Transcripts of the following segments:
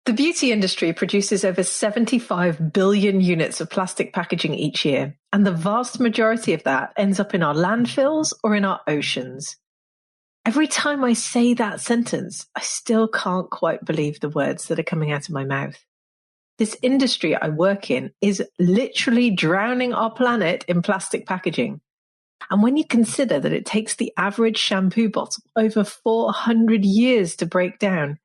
The beauty industry produces over 75 billion units of plastic packaging each year, and the vast majority of that ends up in our landfills or in our oceans. Every time I say that sentence, I still can't quite believe the words that are coming out of my mouth. This industry I work in is literally drowning our planet in plastic packaging. And when you consider that it takes the average shampoo bottle over 400 years to break down,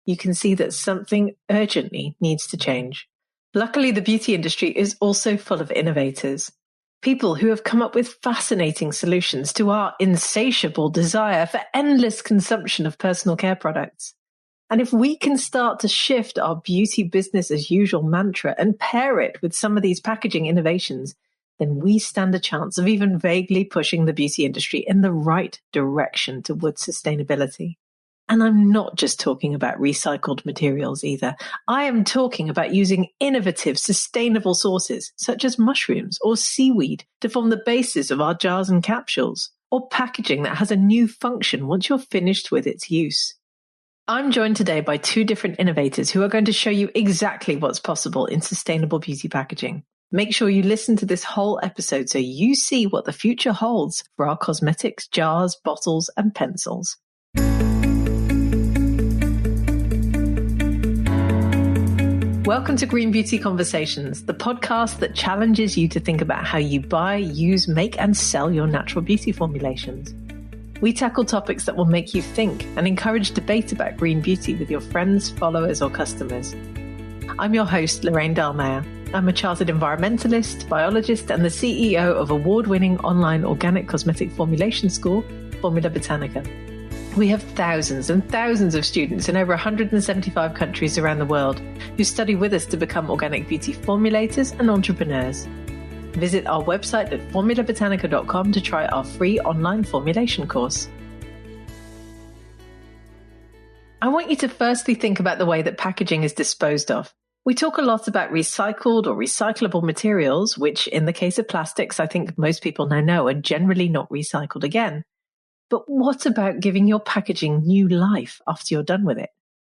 you can see that something urgently needs to change. Luckily, the beauty industry is also full of innovators. People who have come up with fascinating solutions to our insatiable desire for endless consumption of personal care products. And if we can start to shift our beauty business as usual mantra and pair it with some of these packaging innovations, then we stand a chance of even vaguely pushing the beauty industry in the right direction towards sustainability. And I'm not just talking about recycled materials either. I am talking about using innovative, sustainable sources, such as mushrooms or seaweed, to form the basis of our jars and capsules, or packaging that has a new function once you're finished with its use. I'm joined today by two different innovators who are going to show you exactly what's possible in sustainable beauty packaging. Make sure you listen to this whole episode so you see what the future holds for our cosmetics, jars, bottles, and pencils. Welcome to Green Beauty Conversations, the podcast that challenges you to think about how you buy, use, make, and sell your natural beauty formulations. We tackle topics that will make you think and encourage debate about green beauty with your friends, followers, or customers. I'm your host, Lorraine Dahlmeyer. I'm a chartered environmentalist, biologist, and the CEO of award-winning online organic cosmetic formulation school, Formula Botanica. We have thousands and thousands of students in over 175 countries around the world who study with us to become organic beauty formulators and entrepreneurs. Visit our website at formulabotanica.com to try our free online formulation course. I want you to firstly think about the way that packaging is disposed of. We talk a lot about recycled or recyclable materials, which in the case of plastics, I think most people now know are generally not recycled again. But what about giving your packaging new life after you're done with it?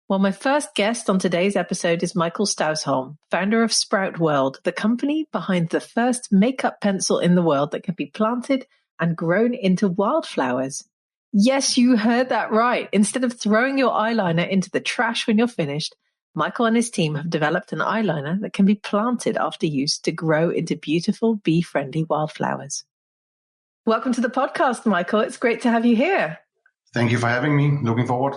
Well, my first guest on today's episode is Michael Stausholm, founder of Sprout World, the company behind the first makeup pencil in the world that can be planted and grown into wildflowers. Yes, you heard that right. Instead of throwing your eyeliner into the trash when you're finished, Michael and his team have developed an eyeliner that can be planted after use to grow into beautiful bee-friendly wildflowers. Welcome to the podcast, Michael. It's great to have you here. Thank you for having me. Looking forward.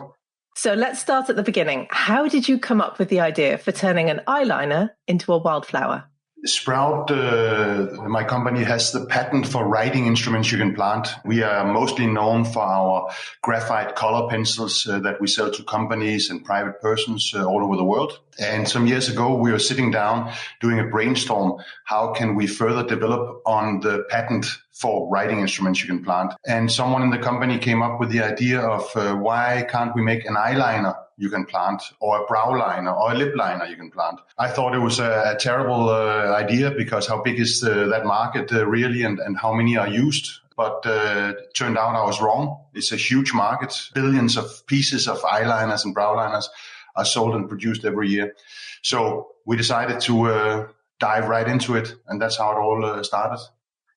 So let's start at the beginning. How did you come up with the idea for turning an eyeliner into a wildflower? Sprout, my company, has the patent for writing instruments you can plant. We are mostly known for our graphite color pencils that we sell to companies and private persons all over the world. And some years ago, we were sitting down doing a brainstorm. How can we further develop on the patent for writing instruments you can plant? And someone in the company came up with the idea of why can't we make an eyeliner you can plant, or a brow liner, or a lip liner you can plant. I thought it was a terrible idea, because how big is that market really, and how many are used? But it turned out I was wrong. It's a huge market. Billions of pieces of eyeliners and brow liners are sold and produced every year. So we decided to dive right into it, and that's how it all started.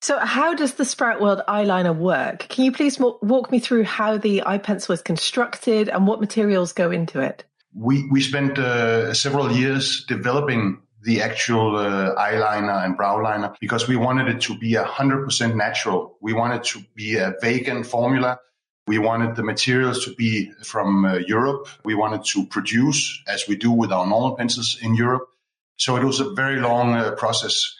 So how does the Sprout World eyeliner work? Can you please walk me through how the eye pencil is constructed and what materials go into it? We spent several years developing the actual eyeliner and brow liner, because we wanted it to be 100% natural. We wanted it to be a vegan formula. We wanted the materials to be from Europe. We wanted to produce, as we do with our normal pencils, in Europe. So it was a very long process.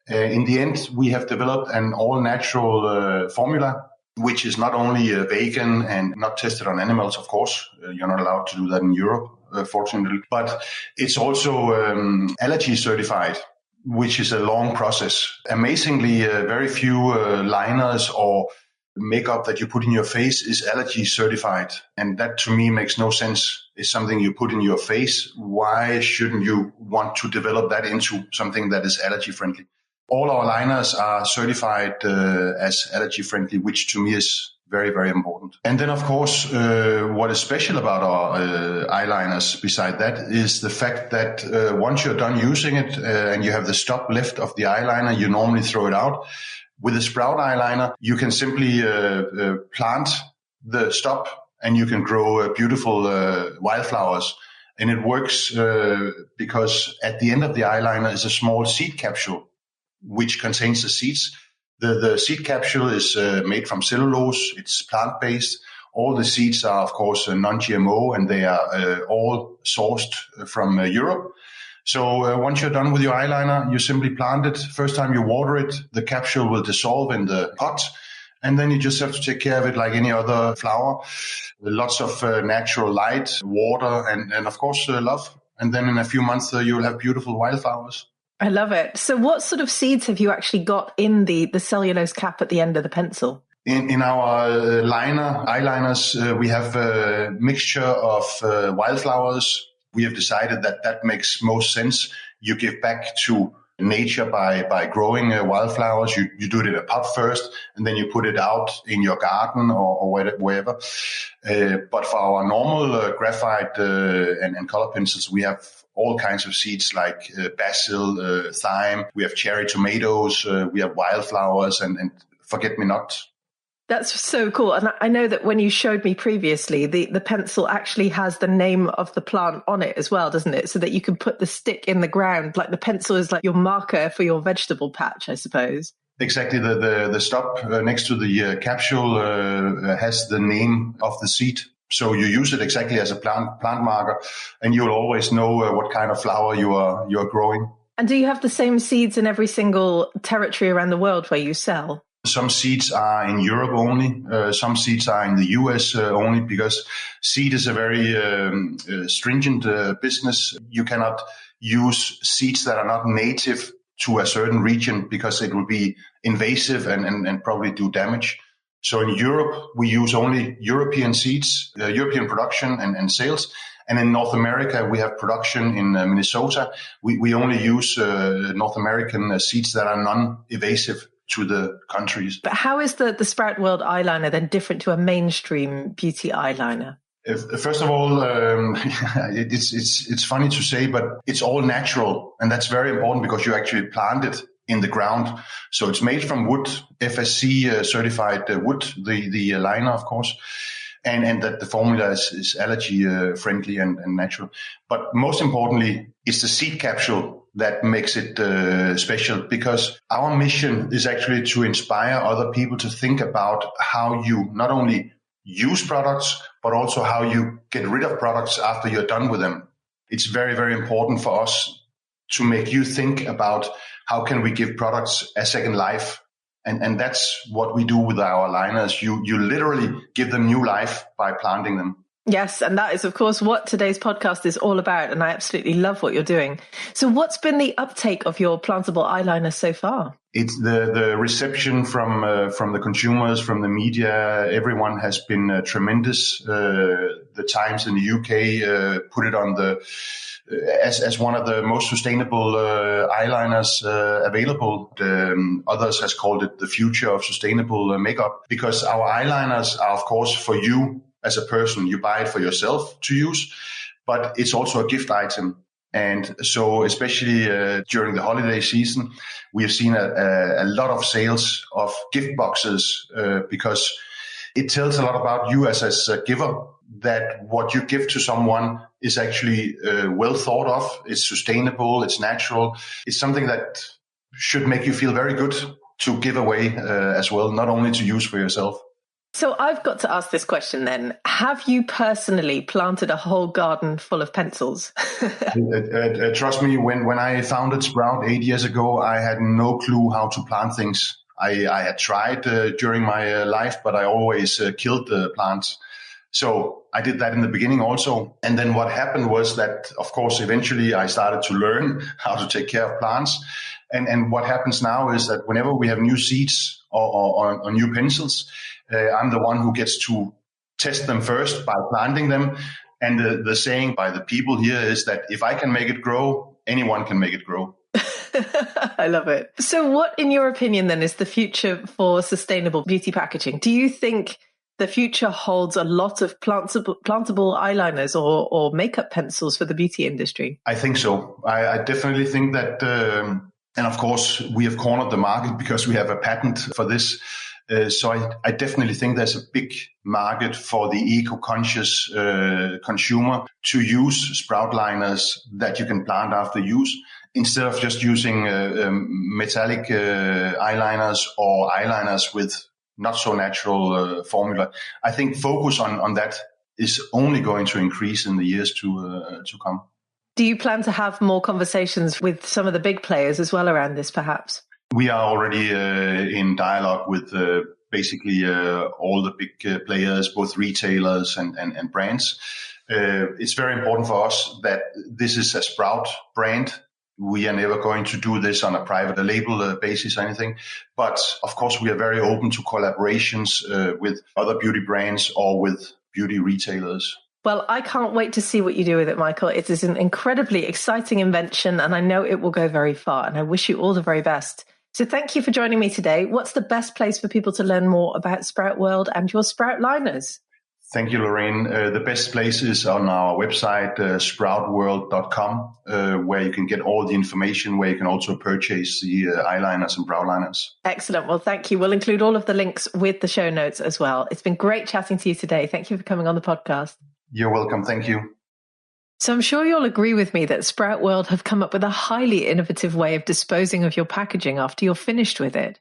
In the end, we have developed an all-natural formula, which is not only vegan and not tested on animals, of course. You're not allowed to do that in Europe, fortunately. But it's also allergy certified, which is a long process. Amazingly, very few liners or makeup that you put in your face is allergy certified. And that to me makes no sense. It's something you put in your face. Why shouldn't you want to develop that into something that is allergy friendly? All our liners are certified as allergy friendly, which to me is very, very important. And then, of course, what is special about our eyeliners beside that is the fact that once you're done using it and you have the stop left of the eyeliner, you normally throw it out. With a sprout eyeliner, you can simply plant the stop and you can grow beautiful wildflowers. And it works because at the end of the eyeliner is a small seed capsule which contains the seeds. The seed capsule is made from cellulose. It's plant-based. All the seeds are, of course, non-GMO, and they are all sourced from Europe. So once you're done with your eyeliner, you simply plant it. First time you water it, the capsule will dissolve in the pot. And then you just have to take care of it like any other flower. Lots of natural light, water, and of course, love. And then in a few months, you will have beautiful wildflowers. I love it. So what sort of seeds have you actually got in the cellulose cap at the end of the pencil? In our eyeliners, we have a mixture of wildflowers. We have decided that makes most sense. You give back to nature by growing wildflowers. You do it in a pot first, and then you put it out in your garden or wherever. But for our normal graphite and color pencils, we have all kinds of seeds like basil, thyme. We have cherry tomatoes. We have wildflowers and forget-me-not. That's so cool. And I know that when you showed me previously, the pencil actually has the name of the plant on it as well, doesn't it? So that you can put the stick in the ground, like the pencil is like your marker for your vegetable patch, I suppose. Exactly. The stop next to the capsule has the name of the seed. So you use it exactly as a plant marker, and you'll always know what kind of flower you are growing. And do you have the same seeds in every single territory around the world where you sell? Some seeds are in Europe only. Some seeds are in the US only, because seed is a very stringent business. You cannot use seeds that are not native to a certain region because it will be invasive and probably do damage. So in Europe, we use only European seeds, European production and sales. And in North America, we have production in Minnesota. We only use North American seeds that are non-invasive to the countries. But how is the Sprout World eyeliner then different to a mainstream beauty eyeliner? First of all, it's funny to say, but it's all natural. And that's very important because you actually plant it in the ground. So it's made from wood, FSC certified wood, the liner, of course. And that the formula is allergy friendly and natural. But most importantly, it's the seed capsule that makes it special, because our mission is actually to inspire other people to think about how you not only use products, but also how you get rid of products after you're done with them. It's very, very important for us to make you think about how can we give products a second life. And that's what we do with our liners. You literally give them new life by planting them. Yes, and that is, of course, what today's podcast is all about. And I absolutely love what you're doing. So what's been the uptake of your plantable eyeliner so far? It's the reception from the consumers, from the media. Everyone has been tremendous. The Times in the UK put it on as one of the most sustainable eyeliners available. Others has called it the future of sustainable makeup, because our eyeliners are, of course, for you as a person. You buy it for yourself to use, but it's also a gift item. And so especially during the holiday season, we have seen a lot of sales of gift boxes because it tells a lot about you as a giver, that what you give to someone is actually well thought of. It's sustainable. It's natural. It's something that should make you feel very good to give away as well, not only to use for yourself. So I've got to ask this question then. Have you personally planted a whole garden full of pencils? Trust me, when I founded Sprout 8 years ago, I had no clue how to plant things. I had tried during my life, but I always killed the plants. So I did that in the beginning also. And then what happened was that, of course, eventually I started to learn how to take care of plants. And what happens now is that whenever we have new seeds or new pencils, I'm the one who gets to test them first by planting them. And the saying by the people here is that if I can make it grow, anyone can make it grow. I love it. So what, in your opinion, then, is the future for sustainable beauty packaging? Do you think The future holds a lot of plantable eyeliners or makeup pencils for the beauty industry. I think so. I definitely think that, and of course, we have cornered the market because we have a patent for this. So I definitely think there's a big market for the eco-conscious consumer to use sprout liners that you can plant after use, instead of just using metallic eyeliners or eyeliners with not so natural formula. I think focus on that is only going to increase in the years to come. Do you plan to have more conversations with some of the big players as well around this, perhaps? We are already in dialogue with basically all the big players, both retailers and brands. It's very important for us that this is a Sprout brand. We are never going to do this on a private label basis or anything. But of course, we are very open to collaborations with other beauty brands or with beauty retailers. Well, I can't wait to see what you do with it, Michael. It is an incredibly exciting invention, and I know it will go very far, and I wish you all the very best. So thank you for joining me today. What's the best place for people to learn more about Sprout World and your Sprout liners? Thank you, Lorraine. The best place is on our website, sproutworld.com, where you can get all the information, where you can also purchase the eyeliners and brow liners. Excellent. Well, thank you. We'll include all of the links with the show notes as well. It's been great chatting to you today. Thank you for coming on the podcast. You're welcome. Thank you. So I'm sure you'll agree with me that Sprout World have come up with a highly innovative way of disposing of your packaging after you're finished with it.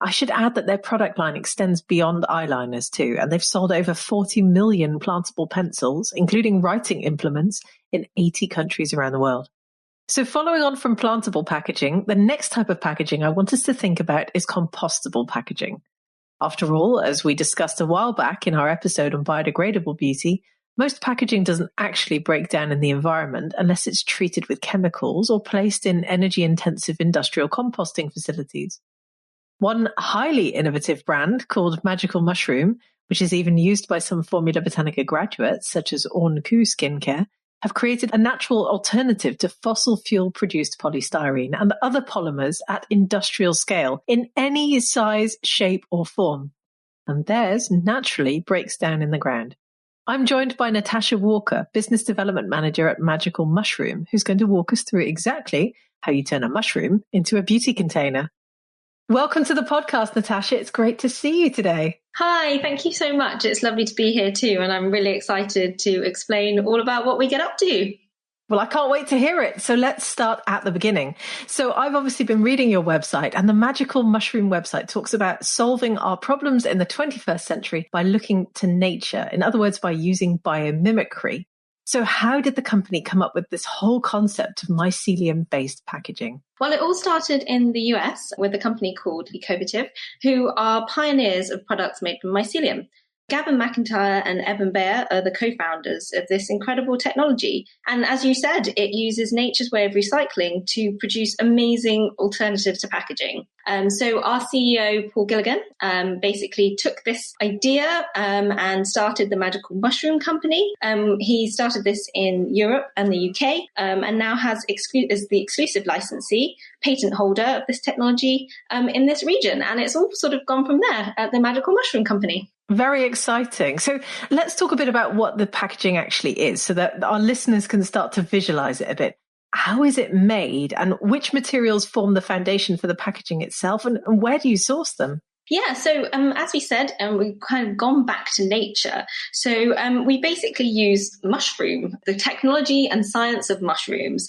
I should add that their product line extends beyond eyeliners too, and they've sold over 40 million plantable pencils, including writing implements, in 80 countries around the world. So following on from plantable packaging, the next type of packaging I want us to think about is compostable packaging. After all, as we discussed a while back in our episode on biodegradable beauty, most packaging doesn't actually break down in the environment unless it's treated with chemicals or placed in energy-intensive industrial composting facilities. One highly innovative brand called Magical Mushroom, which is even used by some Formula Botanica graduates such as Ornku Skincare, have created a natural alternative to fossil fuel-produced polystyrene and other polymers at industrial scale in any size, shape or form. And theirs naturally breaks down in the ground. I'm joined by Natasha Walker, Business Development Manager at Magical Mushroom, who's going to walk us through exactly how you turn a mushroom into a beauty container. Welcome to the podcast, Natasha. It's great to see you today. Hi, thank you so much. It's lovely to be here too, and I'm really excited to explain all about what we get up to. Well, I can't wait to hear it. So let's start at the beginning. So I've obviously been reading your website, and the Magical Mushroom website talks about solving our problems in the 21st century by looking to nature. In other words, by using biomimicry. So how did the company come up with this whole concept of mycelium-based packaging? Well, it all started in the US with a company called Ecovative, who are pioneers of products made from mycelium. Gavin McIntyre and Evan Bayer are the co-founders of this incredible technology. And as you said, it uses nature's way of recycling to produce amazing alternatives to packaging. So our CEO, Paul Gilligan, basically took this idea and started the Magical Mushroom Company. He started this in Europe and the UK and now has is the exclusive licensee, patent holder of this technology in this region. And it's all sort of gone from there at the Magical Mushroom Company. Very exciting. So let's talk a bit about what the packaging actually is so that our listeners can start to visualize it a bit. How is it made and which materials form the foundation for the packaging itself and where do you source them? Yeah, so as we said, we've kind of gone back to nature. So we basically use mushroom, the technology and science of mushrooms.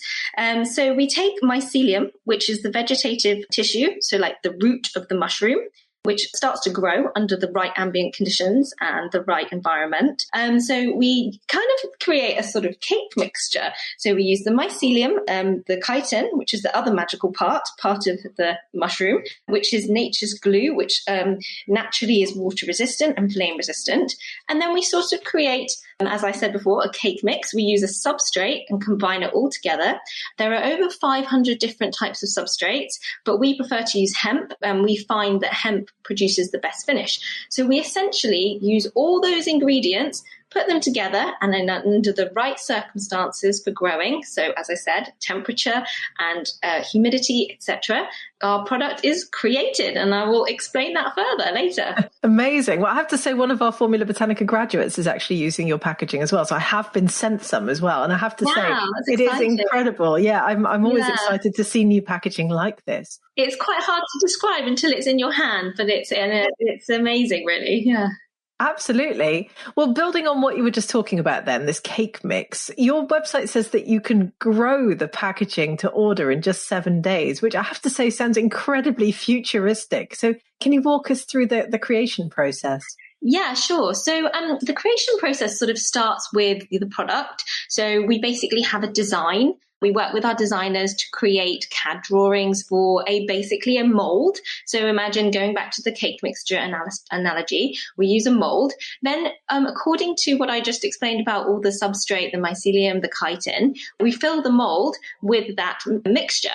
So we take mycelium, which is the vegetative tissue, so like the root of the mushroom, which starts to grow under the right ambient conditions and the right environment. So we kind of create a sort of cake mixture. So we use the mycelium, the chitin, which is the other magical part of the mushroom, which is nature's glue, which naturally is water resistant and flame resistant. And then we sort of create, as I said before, a cake mix. We use a substrate and combine it all together. There are over 500 different types of substrates, but we prefer to use hemp, and we find that hemp produces the best finish. So we essentially use all those ingredients, put them together, and then under the right circumstances for growing, so as I said, temperature and humidity, etc., our product is created. And I will explain that further later. Amazing. Well, I have to say, one of our Formula Botanica graduates is actually using your packaging as well. So I have been sent some as well. And I have to say, it is incredible. Yeah, I'm always excited to see new packaging like this. It's quite hard to describe until it's in your hand, but it's amazing, really. Yeah. Absolutely. Well, building on what you were just talking about then, this cake mix, your website says that you can grow the packaging to order in just 7 days, which I have to say sounds incredibly futuristic. So can you walk us through the creation process? Yeah, sure. So the creation process sort of starts with the product. So we basically have a design. We work with our designers to create CAD drawings for basically a mold. So imagine going back to the cake mixture analogy, we use a mold. Then according to what I just explained about all the substrate, the mycelium, the chitin, we fill the mold with that mixture.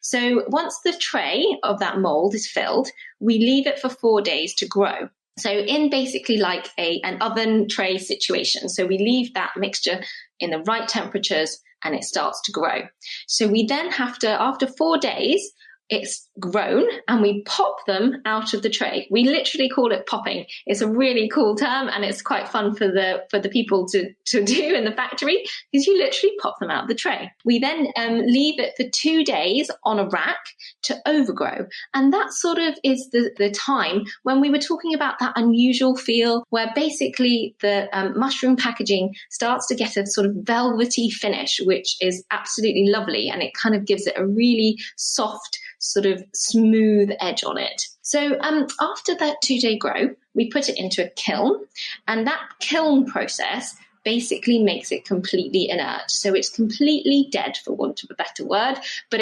So once the tray of that mold is filled, we leave it for 4 days to grow. So in basically like an oven tray situation. So we leave that mixture in the right temperatures and it starts to grow. So we then have to, after 4 days, it's grown and we pop them out of the tray. We literally call it popping. It's a really cool term and it's quite fun for the people to do in the factory because you literally pop them out of the tray. We then leave it for 2 days on a rack to overgrow. And that sort of is the time when we were talking about that unusual feel where basically the mushroom packaging starts to get a sort of velvety finish, which is absolutely lovely. And it kind of gives it a really soft, sort of smooth edge on it. So after that 2-day grow, we put it into a kiln, and that kiln process basically makes it completely inert. So it's completely dead, for want of a better word, but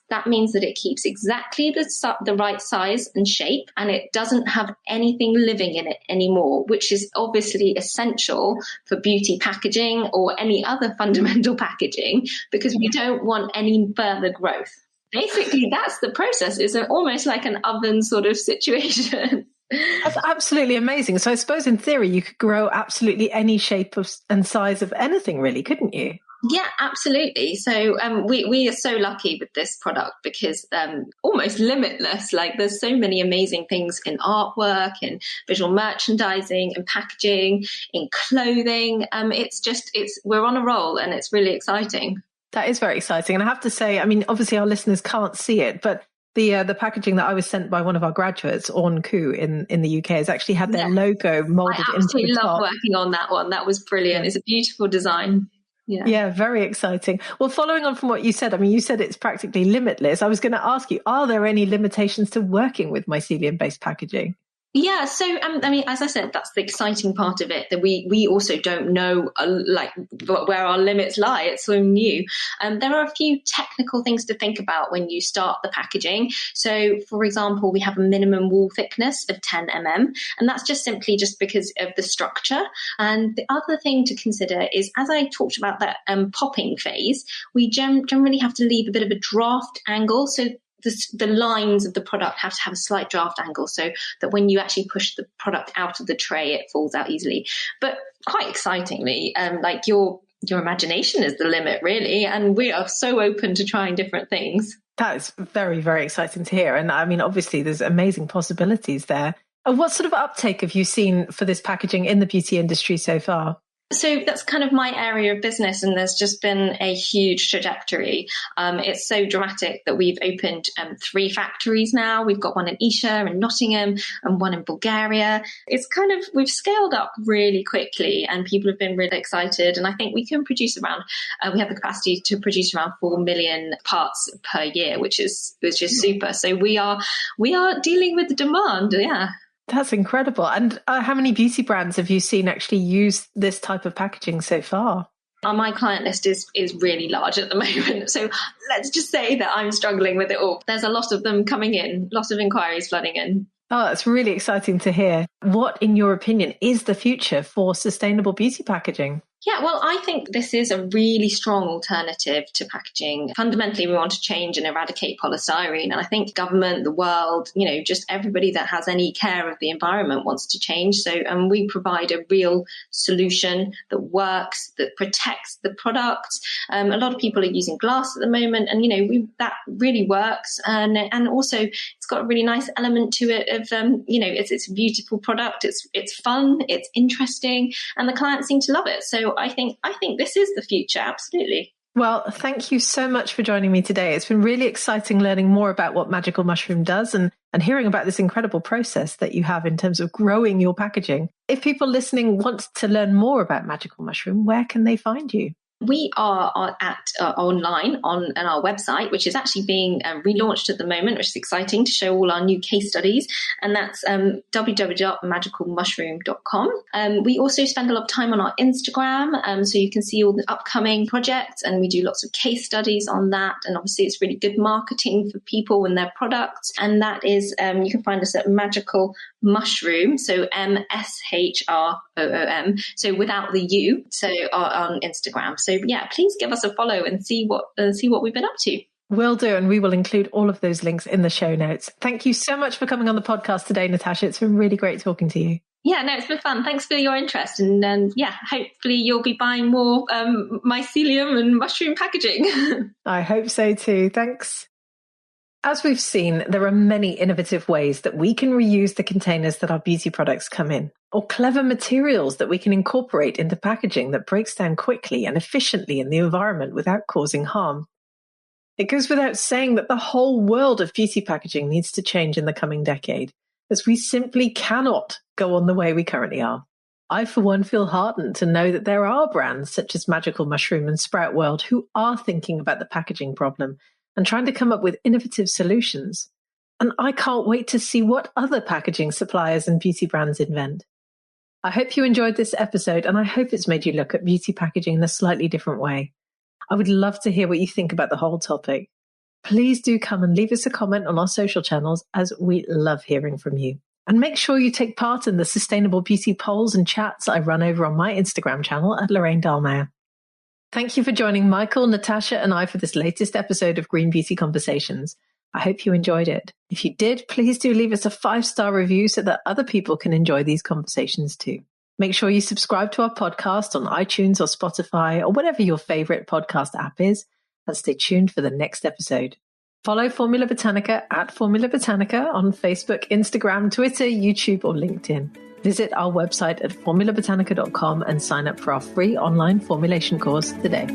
that means that it keeps exactly the right size and shape, and it doesn't have anything living in it anymore, which is obviously essential for beauty packaging or any other fundamental packaging, because we don't want any further growth. Basically, that's the process. It's almost like an oven sort of situation. That's absolutely amazing. So I suppose in theory, you could grow absolutely any shape and size of anything, really, couldn't you? Yeah, absolutely. So we are so lucky with this product because almost limitless. Like there's so many amazing things in artwork, in visual merchandising, in packaging, in clothing. We're on a roll and it's really exciting. That is very exciting. And I have to say, I mean, obviously our listeners can't see it, but the packaging that I was sent by one of our graduates, Orn Koo in the UK, has actually had their logo molded into the top. I absolutely love working on that one. That was brilliant. It's a beautiful design. Yeah, very exciting. Well, following on from what you said, I mean, you said it's practically limitless. I was going to ask you, are there any limitations to working with mycelium-based packaging? Yeah, so I mean, as I said, that's the exciting part of it, that we also don't know where our limits lie. It's so new. There are a few technical things to think about when you start the packaging. So, for example, we have a minimum wall thickness of 10 mm, and that's just because of the structure. And the other thing to consider is, as I talked about that popping phase, we generally have to leave a bit of a draft angle. So the lines of the product have to have a slight draft angle so that when you actually push the product out of the tray, it falls out easily. But quite excitingly, like your imagination is the limit, really. And we are so open to trying different things. That is very, very exciting to hear. And I mean, obviously, there's amazing possibilities there. What sort of uptake have you seen for this packaging in the beauty industry so far? So that's kind of my area of business, and there's just been a huge trajectory. It's so dramatic that we've opened 3 factories now. We've got one in Isha in Nottingham and one in Bulgaria. It's kind of, we've scaled up really quickly and people have been really excited. And I think we can produce we have the capacity to produce around 4 million parts per year, which is super. So we are dealing with the demand. Yeah. That's incredible. And how many beauty brands have you seen actually use this type of packaging so far? My client list is really large at the moment. So let's just say that I'm struggling with it all. There's a lot of them coming in, lots of inquiries flooding in. Oh, that's really exciting to hear. What, in your opinion, is the future for sustainable beauty packaging? Yeah, well, I think this is a really strong alternative to packaging. Fundamentally, we want to change and eradicate polystyrene. And I think government, the world, just everybody that has any care of the environment wants to change. So we provide a real solution that works, that protects the product. A lot of people are using glass at the moment, and, that really works. And also it's got a really nice element to it of, it's a beautiful product. It's fun, it's interesting, and the clients seem to love it. So I think this is the future. Absolutely. Well, thank you so much for joining me today. It's been really exciting learning more about what Magical Mushroom does and hearing about this incredible process that you have in terms of growing your packaging. If people listening want to learn more about Magical Mushroom, where can they find you? We are at online on our website, which is actually being relaunched at the moment, which is exciting to show all our new case studies. And that's www.magicalmushroom.com. We also spend a lot of time on our Instagram, so you can see all the upcoming projects, and we do lots of case studies on that. And obviously it's really good marketing for people and their products. And that is, you can find us at Magical Mushroom, so MSHROOM, so without the U, so on Instagram. So yeah, please give us a follow and see what we've been up to. Will do, and we will include all of those links in the show notes. Thank you so much for coming on the podcast today, Natasha. It's been really great talking to you. Yeah, no, it's been fun. Thanks for your interest, and hopefully you'll be buying more mycelium and mushroom packaging. I hope so too. Thanks. As we've seen, there are many innovative ways that we can reuse the containers that our beauty products come in, or clever materials that we can incorporate into packaging that breaks down quickly and efficiently in the environment without causing harm. It goes without saying that the whole world of beauty packaging needs to change in the coming decade, as we simply cannot go on the way we currently are. I, for one, feel heartened to know that there are brands such as Magical Mushroom and Sprout World who are thinking about the packaging problem and trying to come up with innovative solutions. And I can't wait to see what other packaging suppliers and beauty brands invent. I hope you enjoyed this episode, and I hope it's made you look at beauty packaging in a slightly different way. I would love to hear what you think about the whole topic. Please do come and leave us a comment on our social channels, as we love hearing from you. And make sure you take part in the sustainable beauty polls and chats I run over on my Instagram channel at Lorraine Dahlmeyer. Thank you for joining Michael, Natasha, and I for this latest episode of Green Beauty Conversations. I hope you enjoyed it. If you did, please do leave us a 5-star review so that other people can enjoy these conversations too. Make sure you subscribe to our podcast on iTunes or Spotify or whatever your favorite podcast app is, and stay tuned for the next episode. Follow Formula Botanica at Formula Botanica on Facebook, Instagram, Twitter, YouTube, or LinkedIn. Visit our website at formulabotanica.com and sign up for our free online formulation course today.